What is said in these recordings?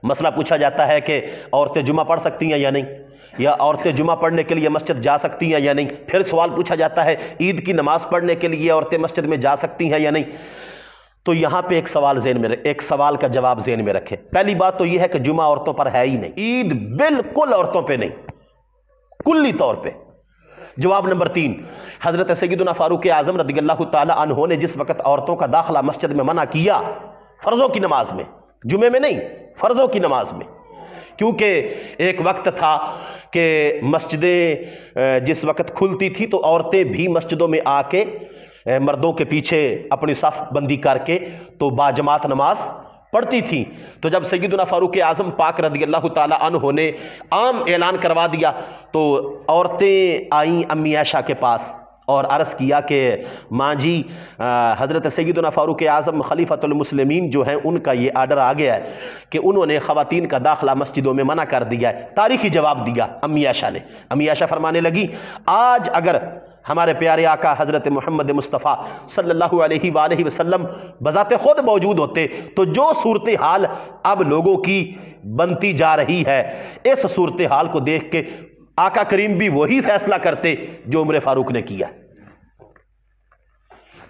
مسئلہ پوچھا جاتا ہے کہ عورتیں جمعہ پڑھ سکتی ہیں یا نہیں، یا عورتیں جمعہ پڑھنے کے لیے مسجد جا سکتی ہیں یا نہیں۔ پھر سوال پوچھا جاتا ہے عید کی نماز پڑھنے کے لیے عورتیں مسجد میں جا سکتی ہیں یا نہیں۔ تو یہاں پہ ایک سوال کا جواب ذہن میں رکھیں۔ پہلی بات تو یہ ہے کہ جمعہ عورتوں پر ہے ہی نہیں، عید بالکل عورتوں پہ نہیں، کلی طور پہ۔ جواب نمبر 3، حضرت سیدنا فاروق اعظم رضی اللہ تعالی عنہ نے جس وقت عورتوں کا داخلہ مسجد میں منع کیا، فرضوں کی نماز میں، جمعے میں نہیں، فرضوں کی نماز میں، کیونکہ ایک وقت تھا کہ مسجدیں جس وقت کھلتی تھی تو عورتیں بھی مسجدوں میں آ کے مردوں کے پیچھے اپنی صف بندی کر کے تو باجماعت نماز پڑھتی تھیں۔ تو جب سیدنا فاروق اعظم پاک رضی اللہ تعالی عنہ نے عام اعلان کروا دیا تو عورتیں آئیں امی عائشہ کے پاس اور عرض کیا کہ ماں جی، حضرت سیدنا فاروق اعظم خلیفۃ المسلمین جو ہیں ان کا یہ آرڈر آ گیا ہے کہ انہوں نے خواتین کا داخلہ مسجدوں میں منع کر دیا ہے۔ تاریخی جواب دیا امی عائشہ نے۔ امی عائشہ فرمانے لگی آج اگر ہمارے پیارے آقا حضرت محمد مصطفیٰ صلی اللہ علیہ وآلہ وسلم بذات خود موجود ہوتے تو جو صورتحال اب لوگوں کی بنتی جا رہی ہے، اس صورتحال کو دیکھ کے آقا کریم بھی وہی فیصلہ کرتے جو عمر فاروق نے کیا۔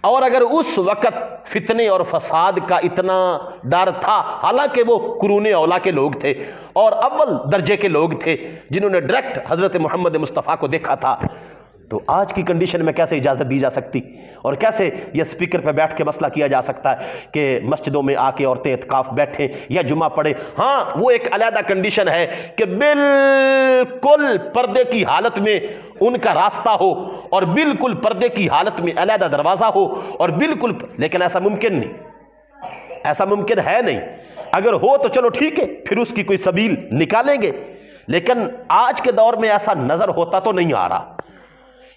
اور اگر اس وقت فتنے اور فساد کا اتنا ڈر تھا، حالانکہ وہ قرون اولا کے لوگ تھے اور اول درجے کے لوگ تھے جنہوں نے ڈائریکٹ حضرت محمد مصطفیٰ کو دیکھا تھا، تو آج کی کنڈیشن میں کیسے اجازت دی جا سکتی اور کیسے یہ سپیکر پہ بیٹھ کے مسئلہ کیا جا سکتا ہے کہ مسجدوں میں آ کے عورتیں اعتکاف بیٹھیں یا جمعہ پڑھیں؟ ہاں، وہ ایک علیحدہ کنڈیشن ہے کہ بالکل پردے کی حالت میں ان کا راستہ ہو اور بالکل پردے کی حالت میں علیحدہ دروازہ ہو اور بالکل، لیکن ایسا ممکن نہیں، ایسا ممکن ہے نہیں۔ اگر ہو تو چلو ٹھیک ہے، پھر اس کی کوئی سبیل نکالیں گے، لیکن آج کے دور میں ایسا نظر ہوتا تو نہیں آ رہا۔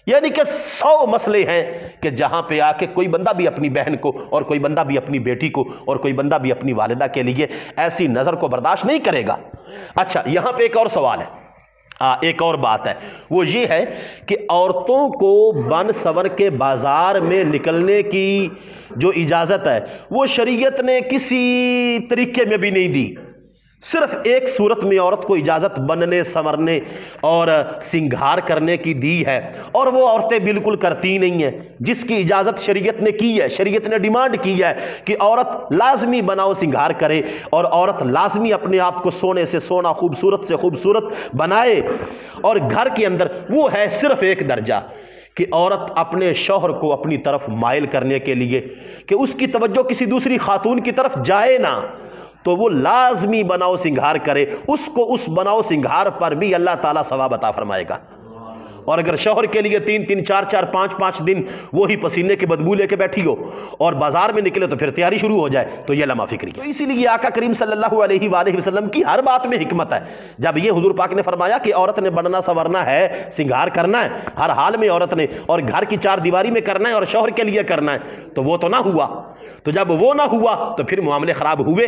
یعنی کہ 100 مسئلے ہیں کہ جہاں پہ آ کے کوئی بندہ بھی اپنی بہن کو اور کوئی بندہ بھی اپنی بیٹی کو اور کوئی بندہ بھی اپنی والدہ کے لیے ایسی نظر کو برداشت نہیں کرے گا۔ اچھا، یہاں پہ ایک اور سوال ہے، ایک اور بات ہے، وہ یہ ہے کہ عورتوں کو بن سور کے بازار میں نکلنے کی جو اجازت ہے وہ شریعت نے کسی طریقے میں بھی نہیں دی۔ صرف ایک صورت میں عورت کو اجازت بننے، سنورنے اور سنگھار کرنے کی دی ہے، اور وہ عورتیں بالکل کرتی نہیں ہیں، جس کی اجازت شریعت نے کی ہے۔ شریعت نے ڈیمانڈ کی ہے کہ عورت لازمی بناؤ سنگھار کرے اور عورت لازمی اپنے آپ کو سونے سے سونا، خوبصورت سے خوبصورت بنائے، اور گھر کے اندر وہ ہے صرف ایک درجہ کہ عورت اپنے شوہر کو اپنی طرف مائل کرنے کے لیے کہ اس کی توجہ کسی دوسری خاتون کی طرف جائے نہ، تو وہ لازمی بناؤ سنگھار کرے، اس کو اس بناؤ سنگھار پر بھی اللہ تعالیٰ ثواب عطا فرمائے گا۔ اور اگر شوہر کے لیے 3 4 5 دن وہی پسینے کی بدبو لے کے بیٹھی ہو اور بازار میں نکلے تو پھر تیاری شروع ہو جائے تو یہ لمحہ فکری ہے۔ تو اسی لیے آقا کریم صلی اللہ علیہ وآلہ وسلم کی ہر بات میں حکمت ہے۔ جب یہ حضور پاک نے فرمایا کہ عورت نے بننا سنورنا ہے، سنگھار کرنا ہے ہر حال میں عورت نے، اور گھر کی 4 دیواری میں کرنا ہے اور شوہر کے لیے کرنا ہے، تو وہ تو نہ ہوا۔ تو جب وہ نہ ہوا تو پھر معاملے خراب ہوئے۔